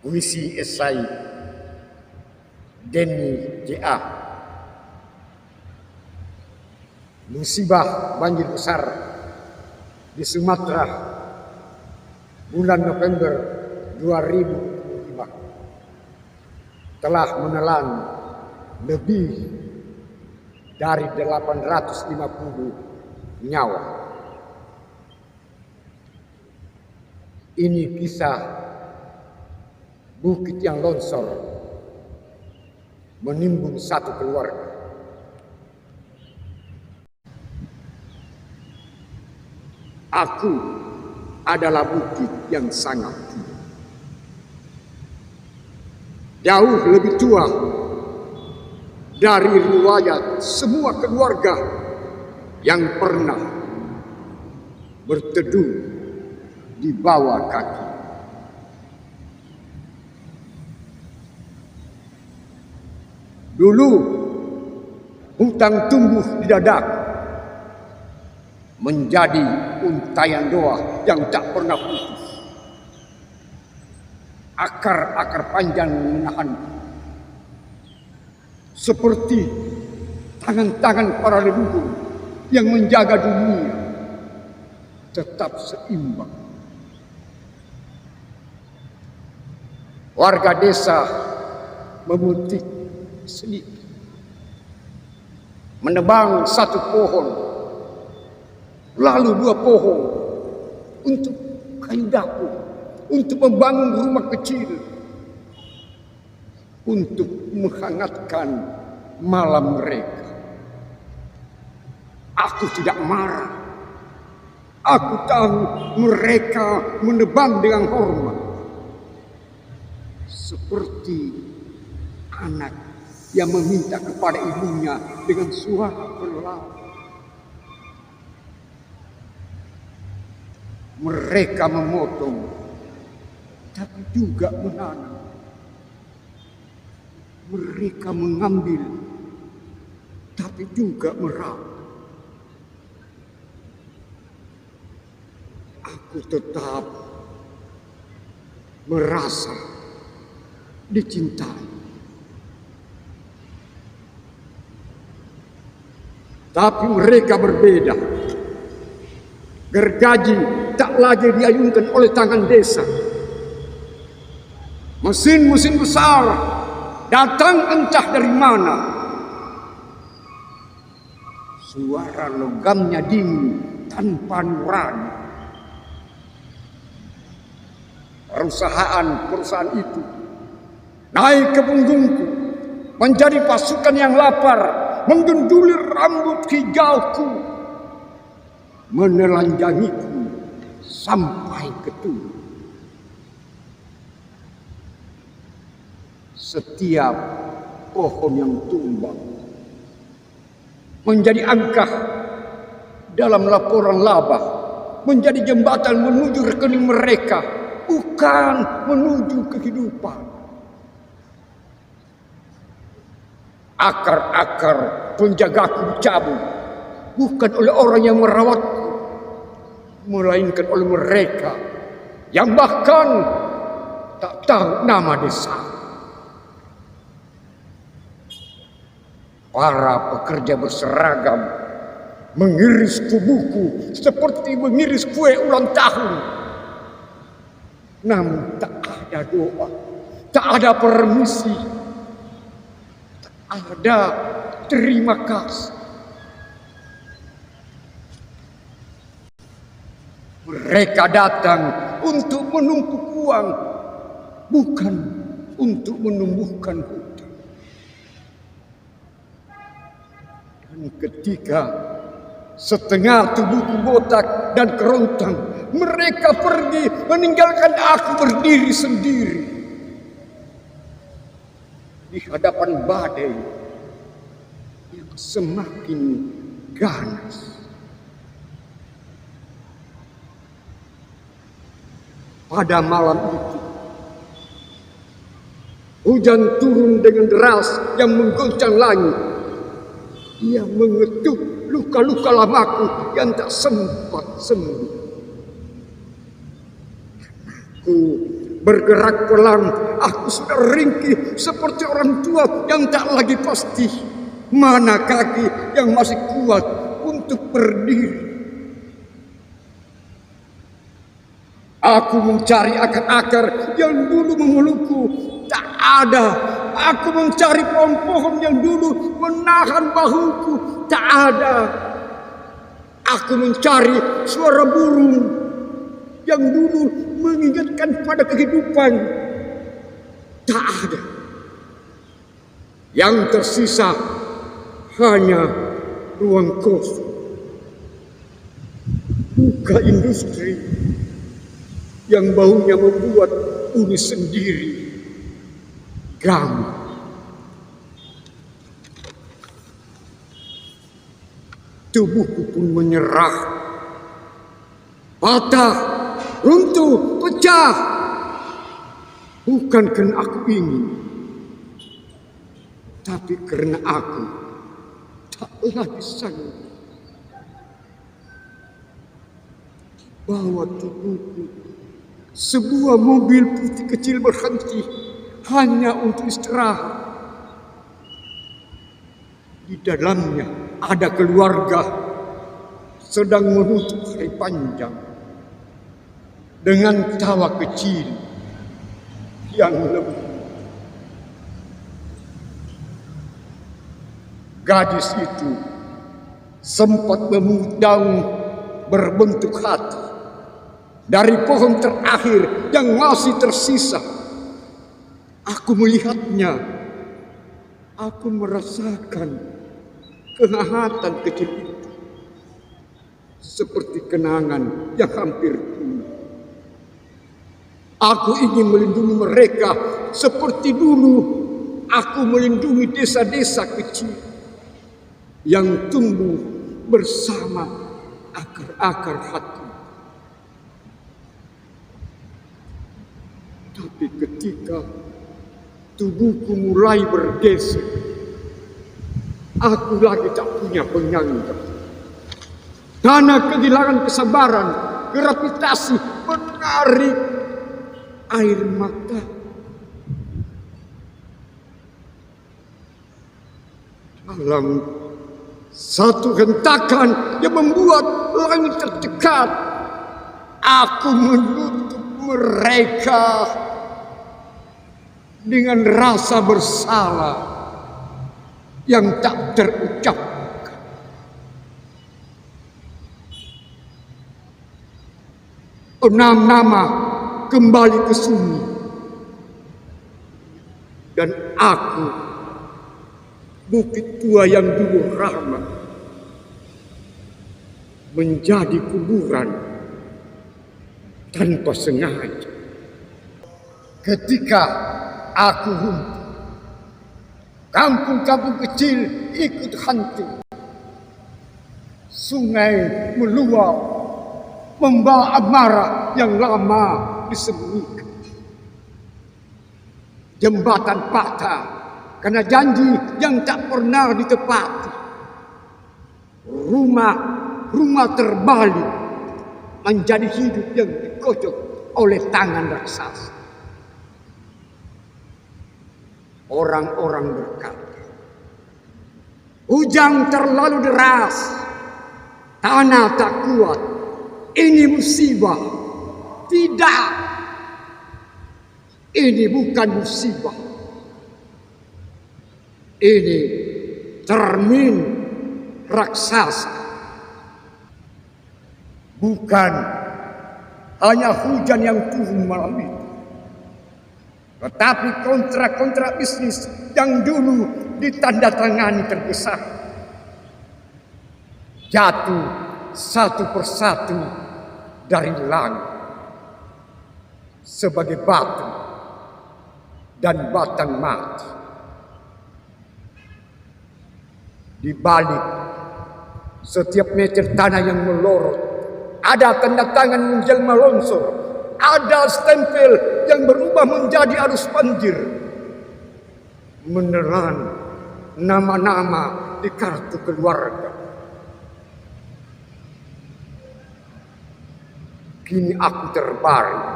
puisi esai Denny J.A. Musibah banjir besar di Sumatera bulan November 2005 telah menelan lebih dari 850 nyawa. Ini kisah bukit yang longsor menimbun satu keluarga. Aku adalah bukit yang sangat tua. Jauh lebih tua dari riwayat semua keluarga yang pernah berteduh di bawah kaki. Dulu hutan tumbuh di dadaku, menjadi untayan doa yang tak pernah putus. Akar-akar panjang menahanku, seperti tangan-tangan para leluhur yang menjaga dunia tetap seimbang. Warga desa memetik sedikit, menebang satu pohon, lalu dua pohon untuk kayu dapur, untuk membangun rumah kecil, untuk menghangatkan malam mereka. Aku tidak marah. Aku tahu mereka menebang dengan hormat, seperti anak yang meminta kepada ibunya dengan suara perlahan. Mereka memotong, tapi juga menanam. Mereka mengambil, tapi juga merawat. Aku tetap merasa dicintai. Tapi mereka berbeda. Gergaji tak lagi diayunkan oleh tangan desa. Mesin-mesin besar datang entah dari mana. Suara logamnya dingin tanpa nurani. Perusahaan itu naik ke punggungku, menjadi pasukan yang lapar, menggendulir rambut hijauku, menelanjangiku sampai ke tubuh. Setiap pohon yang tumbang menjadi angka dalam laporan laba, menjadi jembatan menuju rekening mereka, bukan menuju kehidupan. Akar-akar penjagaku dicabut, bukan oleh orang yang merawatku, melainkan oleh mereka yang bahkan tak tahu nama desa. Para pekerja berseragam mengiris tubuhku seperti mengiris kue ulang tahun. Namun tak ada doa, tak ada permisi, tak ada terima kasih. Mereka datang untuk menumpuk uang, bukan untuk menumbuhkan hutan. Dan ketika setengah tubuhku botak dan kerontang, mereka pergi meninggalkan aku berdiri sendiri di hadapan badai yang semakin ganas. Pada malam itu, hujan turun dengan deras yang menggoncang langit. Ia mengetuk luka-luka lamaku yang tak sempat sembuh. Aku bergerak pelan, aku sudah ringkih seperti orang tua yang tak lagi pasti. Mana kaki yang masih kuat untuk berdiri? Aku mencari akar-akar yang dulu memelukku, tak ada. Aku mencari pohon-pohon yang dulu menahan bahuku, tak ada. Aku mencari suara burung yang dulu mengingatkan pada kehidupan, tak ada. Yang tersisa hanya ruang kosong. Buka industri yang baunya membuat uni sendiri gam. Tubuhku pun menyerah, patah, runtuh, pecah. Bukan karena aku ingin, tapi karena aku tak lagi sanggup bawa tubuhku. Sebuah mobil putih kecil berhenti hanya untuk istirahat. Di dalamnya ada keluarga sedang menutup hari panjang dengan tawa kecil yang lembut. Gadis itu sempat memungut daun berbentuk hati dari pohon terakhir yang masih tersisa. Aku melihatnya, aku merasakan kehangatan kecil itu, seperti kenangan yang hampir punah. Aku ingin melindungi mereka seperti dulu aku melindungi desa-desa kecil yang tumbuh bersama akar-akar hati. Tapi ketika tubuhku mulai bergeser, aku lagi tak punya penyangga. Karena kehilangan kesabaran, gravitasi menarik air mata. Dalam satu hentakan yang membuat langit tercekat, aku menutup mereka dengan rasa bersalah yang tak terucapkan. Enam nama kembali ke sunyi, dan aku, bukit tua yang dulu ramah, menjadi kuburan tanpa sengaja. Ketika aku runtuh, kampung-kampung kecil ikut hancur. Sungai meluap, membawa amarah yang lama disembunyikan. Jembatan patah karena janji yang tak pernah ditepati. Rumah terbalik menjadi hidup yang dikocok oleh tangan raksasa. Orang-orang berkata, hujan terlalu deras, tanah tak kuat, ini musibah. Tidak, ini bukan musibah. Ini cermin raksasa. Bukan hanya hujan yang turun malam itu, tetapi kontrak-kontrak bisnis yang dulu ditandatangani terbesar jatuh satu persatu dari langit sebagai batu dan batang mati. Di balik setiap meter tanah yang melorot ada tanda tangan menjelma longsor, ada stempel yang berubah menjadi arus banjir, menelan nama-nama di kartu keluarga. Kini aku terbaring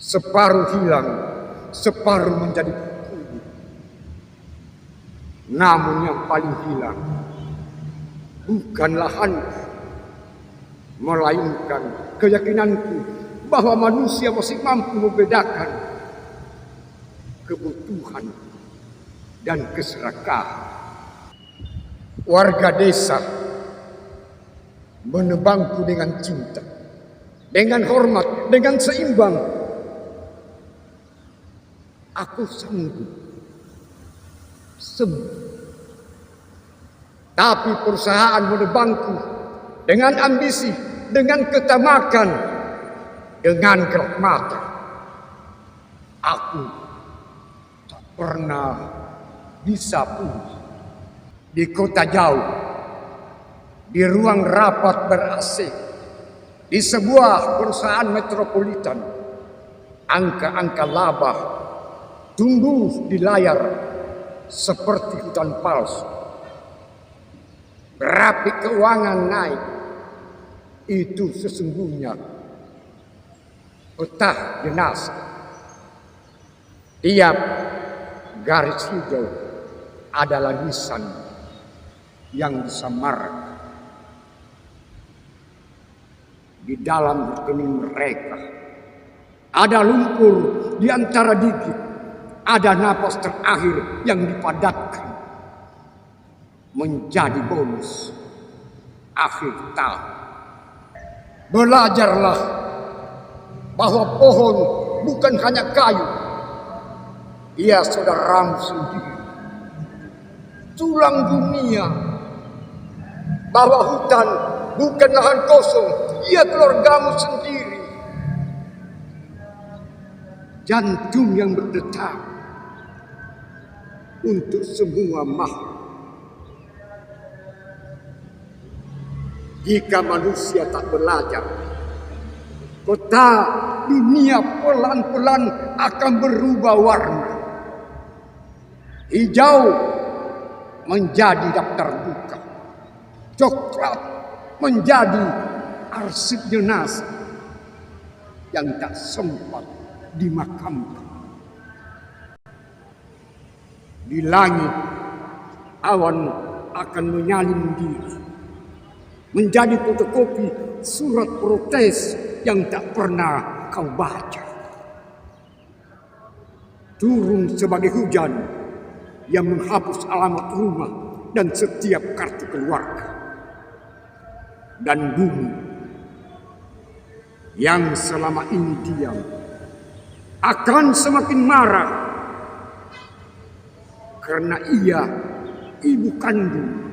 Separuh hilang, separuh menjadi kubu. Namun yang paling hilang bukan lahanku, melainkan keyakinanku bahwa manusia masih mampu membedakan kebutuhan dan keserakahan. Warga desa menebangku dengan cinta, dengan hormat, dengan seimbang. Aku sanggup sembuh. Tapi perusahaan menebangku dengan ambisi, dengan ketamakan, dengan gelap mata. Aku tak pernah bisa pulih. Di kota jauh, di ruang rapat ber-AC, di sebuah perusahaan metropolitan, angka-angka laba tumbuh di layar seperti hutan palsu. Grafik keuangan naik, itu sesungguhnya peta jenazah. Tiap garis hijau adalah nisan yang disamarkan. Di dalam rekening mereka ada lumpur di antara gigi, ada napas terakhir yang dipadatkan menjadi bonus akhir tahun. Belajarlah bahwa pohon bukan hanya kayu, ia saudaramu sendiri, tulang dunia. Bahwa hutan bukan lahan kosong, ia keluargamu sendiri, jantung yang berdetak untuk semua makhluk. Jika manusia tak belajar, kota dunia pelan-pelan akan berubah warna. Hijau menjadi daftar duka, coklat menjadi arsip jenazah yang tak sempat dimakamkan. Di langit, awan akan menyalin diri, menjadi fotokopi surat protes yang tak pernah kau baca. Turun sebagai hujan yang menghapus alamat rumah dan setiap kartu keluarga. Dan bumi yang selama ini diam akan semakin marah karena ia ibu kandung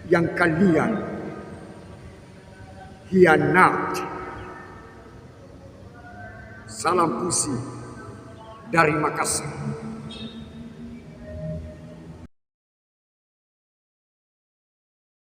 yang kalian hianat. Salam puisi dari Makassar.